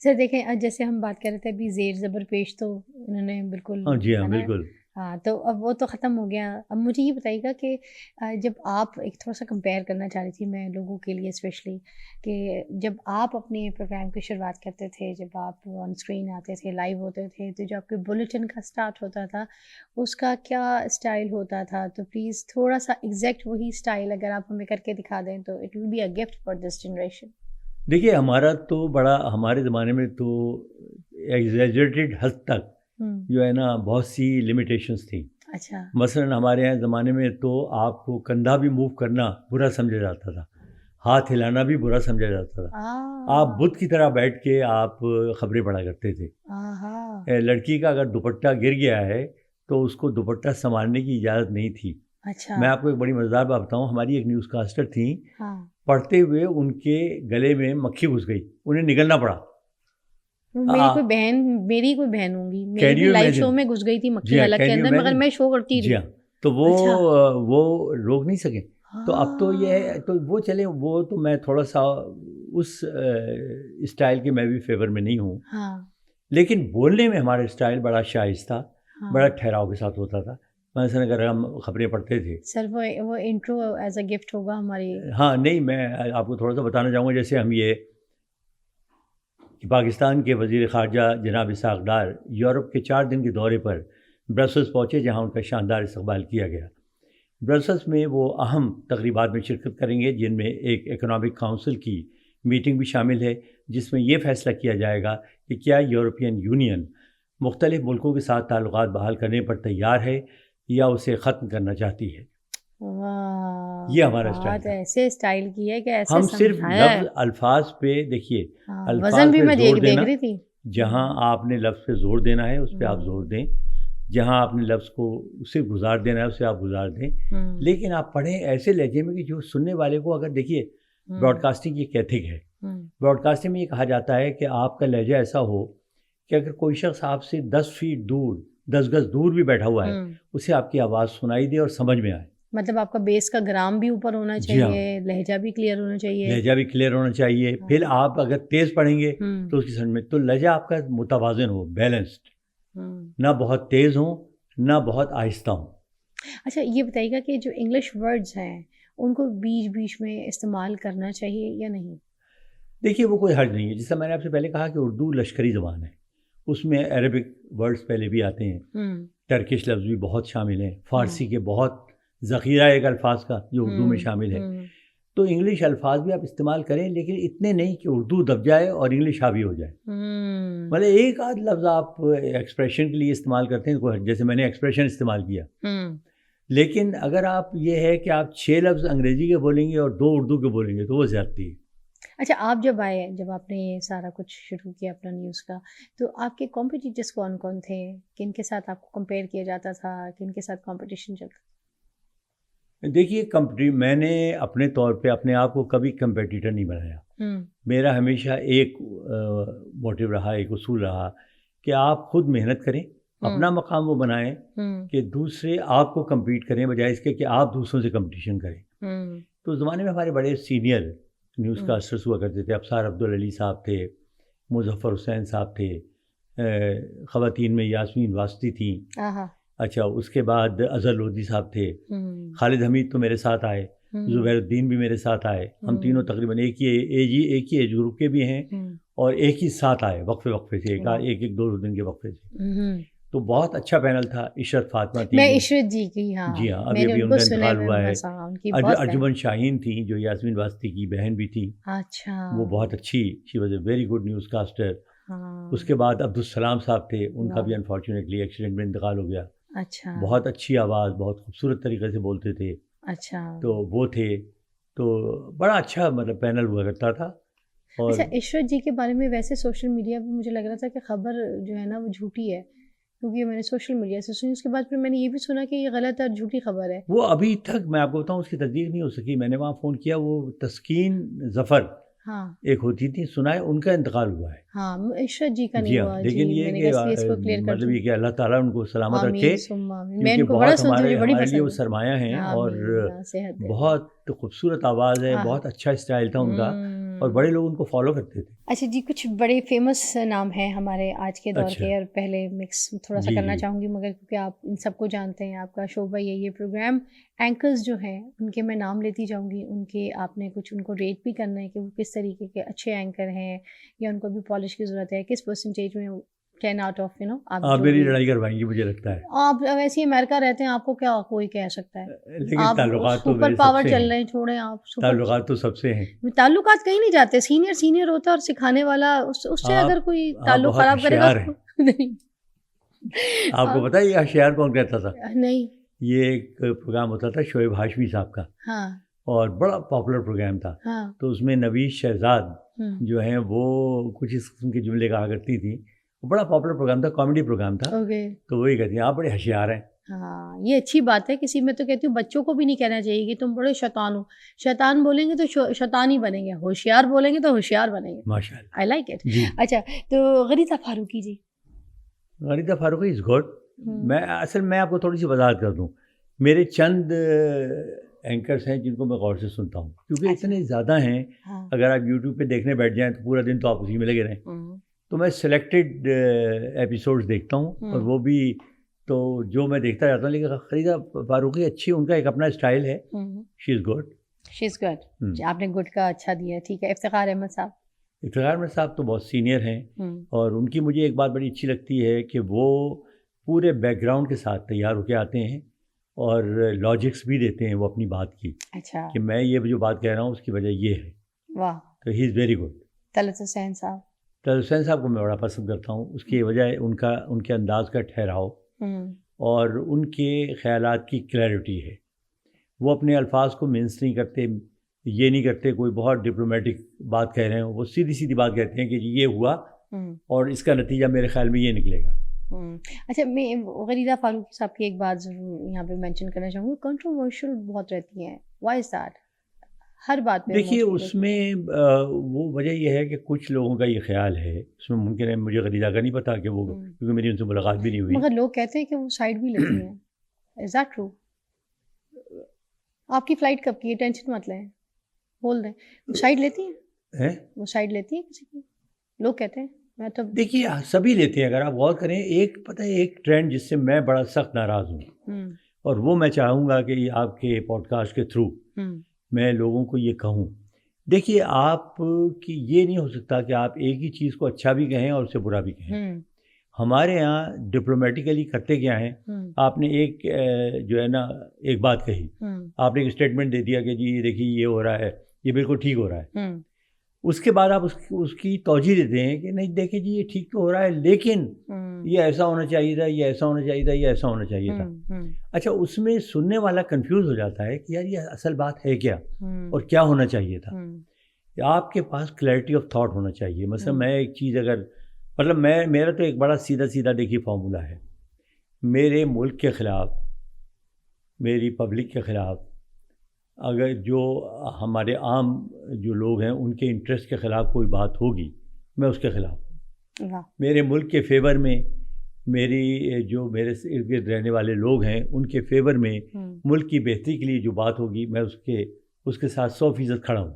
سر دیکھیں جیسے ہم بات کر رہے تھے ابھی زیر زبر پیش تو انہوں نے بالکل ہاں جی ہاں ہے نا. بالکل. ہاں تو اب وہ تو ختم ہو گیا. اب مجھے یہ بتائیے گا کہ جب آپ ایک تھوڑا سا کمپیئر کرنا چاہ رہی تھی میں لوگوں کے لیے اسپیشلی کہ جب آپ اپنے پروگرام کی شروعات کرتے تھے, جب آپ آن اسکرین آتے تھے, لائیو ہوتے تھے, تو جو آپ کے بلیٹن کا اسٹارٹ ہوتا تھا اس کا کیا اسٹائل ہوتا تھا, تو پلیز تھوڑا سا ایگزیکٹ وہی اسٹائل اگر آپ ہمیں کر کے دکھا دیں تو it will be a gift for this generation. دیکھیے ہمارا تو بڑا, ہمارے زمانے میں تو ایگزیجریٹڈ حد تک جو ہے نا بہت سی لمیٹیشنس تھیں. اچھا. مثلاً ہمارے یہاں زمانے میں تو آپ کو کندھا بھی موو کرنا برا سمجھا جاتا تھا, ہاتھ ہلانا بھی برا سمجھا جاتا تھا. آپ بت کی طرح بیٹھ کے آپ خبریں پڑھا کرتے تھے. لڑکی کا اگر دوپٹہ گر گیا ہے تو اس کو دوپٹہ سنبھالنے کی اجازت نہیں تھی. اچھا. میں آپ کو ایک بڑی مزیدار بات بتاؤں, ہماری ایک نیوز کاسٹر تھیں, پڑھتے ہوئے ان کے گلے میں مکھی گھس گئی, انہیں نگلنا پڑا. میری کوئی بہن ہوں گی, میری بھی لائیو شو میں گھس گئی تھی مکھی حلق کے اندر, مگر میں شو کرتی رہی. جی ہاں, تو وہ روک نہیں سکے. تو اب تو یہ ہے, تو وہ چلے, وہ تو میں تھوڑا سا اس اسٹائل کے میں بھی فیور میں نہیں ہوں, لیکن بولنے میں ہمارا اسٹائل بڑا شائستہ, بڑا ٹھہراؤ کے ساتھ ہوتا تھا. مثلاً اگر ہم خبریں پڑھتے تھے, سر وہ انٹرو ایز اے گفٹ ہوگا ہماری. ہاں نہیں, میں آپ کو تھوڑا سا بتانا چاہوں گا. جیسے ہم یہ کہ پاکستان کے وزیر خارجہ جناب اسحاق ڈار یورپ کے 4 دن کے دورے پر برسلز پہنچے, جہاں ان کا شاندار استقبال کیا گیا. برسلز میں وہ اہم تقریبات میں شرکت کریں گے, جن میں ایک اکنامک کونسل کی میٹنگ بھی شامل ہے, جس میں یہ فیصلہ کیا جائے گا کہ کیا یورپین یونین مختلف ملکوں کے ساتھ تعلقات بحال کرنے پر تیار ہے یا اسے ختم کرنا چاہتی ہے. یہ ہمارا اسٹائل ہے. ایسے اسٹائل کی ہے کہ ایسے ہم صرف لفظ الفاظ پہ دیکھیے, وزن بھی پہ میں زور دیکھ دینا, رہی تھی. جہاں آپ نے لفظ پہ زور دینا ہے اس پہ آپ زور دیں, جہاں آپ نے لفظ کو اسے گزار دینا ہے اسے آپ گزار دیں, لیکن آپ پڑھیں ایسے لہجے میں کہ جو سننے والے کو, اگر دیکھیے براڈ کاسٹنگ کی ایک ایتھک ہے. براڈ کاسٹنگ میں یہ کہا جاتا ہے کہ آپ کا لہجہ ایسا ہو کہ اگر کوئی شخص آپ سے 10 فیٹ دور, 10 گز دور بھی بیٹھا ہوا ہے, اسے آپ کی آواز سنائی دے اور سمجھ میں آئے. مطلب آپ کا بیس کا گرام بھی اوپر ہونا چاہیے, لہجہ بھی کلیئر ہونا چاہیے. لہجہ بھی کلیئر ہونا چاہیے. پھر آپ اگر تیز پڑھیں گے تو اس کی سمجھ میں, تو لہجہ آپ کا متوازن ہو, بیلنسڈ, نہ بہت تیز ہوں نہ بہت آہستہ ہوں. اچھا یہ بتائیے گا کہ جو انگلش ورڈز ہیں ان کو بیچ بیچ میں استعمال کرنا چاہیے یا نہیں؟ دیکھیے وہ کوئی حرج نہیں ہے. جیسا میں نے آپ سے پہلے کہا کہ اردو لشکری زبان ہے, اس میں عربک ورڈز پہلے بھی آتے ہیں, ٹرکش لفظ بھی بہت شامل ہیں, فارسی کے بہت ذخیرہ ایک الفاظ کا جو اردو میں شامل ہے. تو انگلش الفاظ بھی آپ استعمال کریں, لیکن اتنے نہیں کہ اردو دب جائے اور انگلش حاوی ہو جائے. مطلب ایک آدھ لفظ آپ ایکسپریشن کے لیے استعمال کرتے ہیں, جیسے میں نے ایکسپریشن استعمال کیا, لیکن اگر آپ یہ ہے کہ آپ 6 لفظ انگریزی کے بولیں گے اور 2 اردو کے بولیں گے تو وہ زیادتی ہے. اچھا آپ جب آئے, جب آپ نے یہ سارا کچھ شروع کیا اپنا نیوز کا, تو آپ کے کمپٹیٹرز کون کون تھے, کن کے ساتھ آپ کو کمپیئر کیا جاتا تھا, کن کے ساتھ کمپٹیشن چلتا تھا؟ دیکھیے میں نے اپنے طور پہ اپنے آپ کو کبھی کمپیٹیٹر نہیں بنایا. میرا ہمیشہ ایک موٹیو رہا, ایک اصول رہا کہ آپ خود محنت کریں, اپنا مقام وہ بنائیں کہ دوسرے آپ کو کمپیٹ کریں بجائے اس کے کہ آپ دوسروں سے کمپٹیشن کریں. تو اس زمانے میں ہمارے بڑے سینئر نیوز کاسٹرس ہوا کرتے تھے. ابصار عبدالعلی صاحب تھے, مظفر حسین صاحب تھے, خواتین میں یاسمین واسطی تھیں. اچھا اس کے بعد اظہر لودھی صاحب تھے, خالد حمید تو میرے ساتھ آئے, زبیر الدین بھی میرے ساتھ آئے. ہم تینوں تقریباً ایک ہی ایج گروپ کے بھی ہیں اور ایک ہی ساتھ آئے, وقفے سے, ایک 2 دن کے وقفے سے. تو بہت اچھا پینل تھا. عشرت فاطمہ تھی, میں عشرت جی کی, جی ہاں ابھی ان کا انتقال ہوا ہے. ارجمن شاہین تھیں جو یاسمین واسطی کی بہن بھی تھی. اچھا وہ بہت اچھی, she was a very good news caster. اس کے بعد عبدالسلام صاحب تھے, ان کا بھی انفارچونیٹلی ایکسیڈنٹ میں انتقال ہو گیا. اچھا بہت اچھی آواز, بہت خوبصورت طریقے سے بولتے تھے. اچھا تو وہ تھے, تو بڑا اچھا مطلب پینل ہوا کرتا تھا. اور اچھا عشرت جی کے بارے میں ویسے سوشل میڈیا پہ مجھے لگ رہا تھا کہ خبر جو ہے نا وہ جھوٹی ہے, کیونکہ میں نے سوشل میڈیا سے سنی. اس کے بعد پھر میں نے یہ بھی سنا کہ یہ غلط اور جھوٹی خبر ہے. وہ ابھی تک میں آپ کو بتاؤں اس کی تصدیق نہیں ہو سکی. میں نے وہاں فون کیا, وہ تسکین ظفر ایک ہوتی تھی, سنا ہے ان کا انتقال ہوا ہے. ہاں عشرت جی کا جی نہیں ہاں, ہوا. لیکن یہ کہ مطلب یہ کہ اللہ تعالیٰ ان کو سلامت رکھے, کیونکہ بہت ہمارے لیے وہ سرمایہ ہیں اور بہت خوبصورت آواز ہے, بہت اچھا اسٹائل تھا ان کا. اور بڑے لوگ ان کو فالو کرتے تھے. اچھا جی, کچھ بڑے فیمس نام ہیں ہمارے آج کے دور کے, اور پہلے مکس تھوڑا سا کرنا چاہوں گی, مگر کیونکہ آپ ان سب کو جانتے ہیں, آپ کا شعبہ یہ پروگرام اینکرز جو ہیں ان کے میں نام لیتی جاؤں گی, ان کے آپ نے کچھ ان کو ریٹ بھی کرنا ہے کہ وہ کس طریقے کے اچھے اینکر ہیں, یا ان کو بھی پالش کی ضرورت ہے, کس پرسنٹیج میں 10 آؤٹ آف آپ میری لڑائی کروائیں گے مجھے لگتا ہے. آپ ویسے امریکہ رہتے ہیں, آپ کو کیا کوئی کہہ سکتا ہے, لیکن آپ تعلقات تو سپر پاور چل رہے ہیں, چھوڑیں آپ, تعلقات تو سب سے ہیں. تعلقات کہیں نہیں جاتے, سینئر ہوتا ہے اور سکھانے والا, اس سے اگر کوئی تعلق خراب کرے گا نہیں. آپ کو پتا ہے یہ ہوشیار کون کہتا تھا؟ نہیں. یہ ایک پروگرام ہوتا تھا شعیب ہاشمی صاحب کا, ہاں, اور بڑا پاپولر پروگرام تھا. تو اس میں نویز شہزاد جو ہیں وہ کچھ اس قسم کے جملے کہا کرتی تھیں. بڑا پاپولر پروگرام تھا, کامیڈی پروگرام تھا. تو وہی کہتی ہیں آپ بڑے ہوشیار ہیں. ہاں, یہ اچھی بات ہے. کسی میں تو کہتی ہوں بچوں کو بھی نہیں کہنا چاہیے کہ تم بڑے شیطان ہو. شیطان بولیں گے تو شیطان ہی بنیں گے, ہوشیار بولیں گے تو ہوشیار بنیں گے. ماشاء اللہ, آئی لائک اٹ. اچھا, تو غریزہ فاروقی جی. غریزہ فاروقی از گڈ. میں آپ کو تھوڑی سی وضاحت کر دوں. میرے چند اینکرس ہیں جن کو میں غور سے سنتا ہوں, کیونکہ اتنے زیادہ ہیں. اگر آپ یوٹیوب پہ دیکھنے بیٹھ جائیں تو پورا دن تو آپ اسی میں لگے رہیں. تو میں سلیکٹڈ ایپیسوڈز دیکھتا ہوں, اور وہ بھی تو جو میں دیکھتا جاتا ہوں. لیکن غریزہ فاروقی اچھی, ان کا ایک اپنا اسٹائل ہے. شی از گڈ. آپ نے گڈ کا اچھا دیا, ٹھیک ہے. افتخار احمد صاحب. افتخار احمد صاحب تو بہت سینئر ہیں, اور ان کی مجھے ایک بات بڑی اچھی لگتی ہے کہ وہ پورے بیک گراؤنڈ کے ساتھ تیار ہو کے آتے ہیں, اور لاجکس بھی دیتے ہیں وہ اپنی بات کی. اچھا, کہ میں یہ جو بات کہہ رہا ہوں اس کی وجہ یہ ہے. واہ. تو ہی از ویری گڈ. طلعت حسین صاحب. طلعت حسین صاحب کو میں بڑا پسند کرتا ہوں. اس کی وجہ ان کے انداز کا ٹھہراؤ اور ان کے خیالات کی کلیئرٹی ہے. وہ اپنے الفاظ کو مینس نہیں کرتے, یہ نہیں کرتے کوئی بہت ڈپلومیٹک بات کہہ رہے ہیں. وہ سیدھی بات کہتے ہیں کہ جی یہ ہوا اور اس کا نتیجہ میرے خیال میں یہ نکلے گا. اچھا, میں غریزہ فاروقی صاحب کی ایک بات ضرور یہاں پہ مینشن کرنا چاہوں گی. کنٹروورشل بہت رہتی ہیں, وائی از دیٹ؟ ہر بات پہ دیکھیے اس میں وہ وجہ یہ ہے کہ کچھ لوگوں کا یہ خیال ہے, اس میں ممکن ہے مجھے غریزہ کا نہیں پتا کہ وہ, کیونکہ میری ان سے ملاقات بھی نہیں ہوئی, مگر لوگ کہتے ہیں کہ وہ سائڈ بھی لیتی ہیں. Is that true? آپ کی فلائٹ کب کی ہے, ٹینشن مت لیں, بول دیں. وہ سائڈ لیتی ہیں, وہ سائڈ لیتی ہیں کسی کی, لوگ کہتے ہیں. میں تو دیکھیے سبھی لیتے ہیں. اگر آپ غور کریں, ایک پتہ ہے ایک ٹرینڈ جس سے میں بڑا سخت ناراض ہوں, اور وہ میں چاہوں گا کہ آپ کے پوڈ کاسٹ کے تھرو میں لوگوں کو یہ کہوں. دیکھیے آپ کی یہ نہیں ہو سکتا کہ آپ ایک ہی چیز کو اچھا بھی کہیں اور اسے برا بھی کہیں. ہمارے یہاں ڈپلومیٹیکلی کرتے کیا ہیں, آپ نے ایک جو ہے نا ایک بات کہی, آپ نے ایک اسٹیٹمنٹ دے دیا کہ جی دیکھیے یہ ہو رہا ہے, یہ بالکل ٹھیک ہو رہا ہے. اس کے بعد آپ اس کی توجہ دیتے ہیں کہ نہیں دیکھیں جی یہ ٹھیک تو ہو رہا ہے, لیکن یہ ایسا ہونا چاہیے تھا, یہ ایسا ہونا چاہیے تھا, یہ ایسا ہونا چاہیے تھا. اچھا, اس میں سننے والا کنفیوز ہو جاتا ہے کہ یار یہ اصل بات ہے کیا اور کیا ہونا چاہیے تھا. آپ کے پاس کلیئرٹی آف تھاٹ ہونا چاہیے. مثلا میں ایک چیز اگر مطلب میرا تو ایک بڑا سیدھا دیکھیے فارمولہ ہے. میرے ملک کے خلاف, میری پبلک کے خلاف, اگر جو ہمارے عام جو لوگ ہیں ان کے انٹرسٹ کے خلاف کوئی بات ہوگی, میں اس کے خلاف ہوں. میرے ملک کے فیور میں, میری جو میرے ارد گرد رہنے والے لوگ ہیں ان کے فیور میں, ملک کی بہتری کے لیے جو بات ہوگی میں اس کے ساتھ 100% کھڑا ہوں.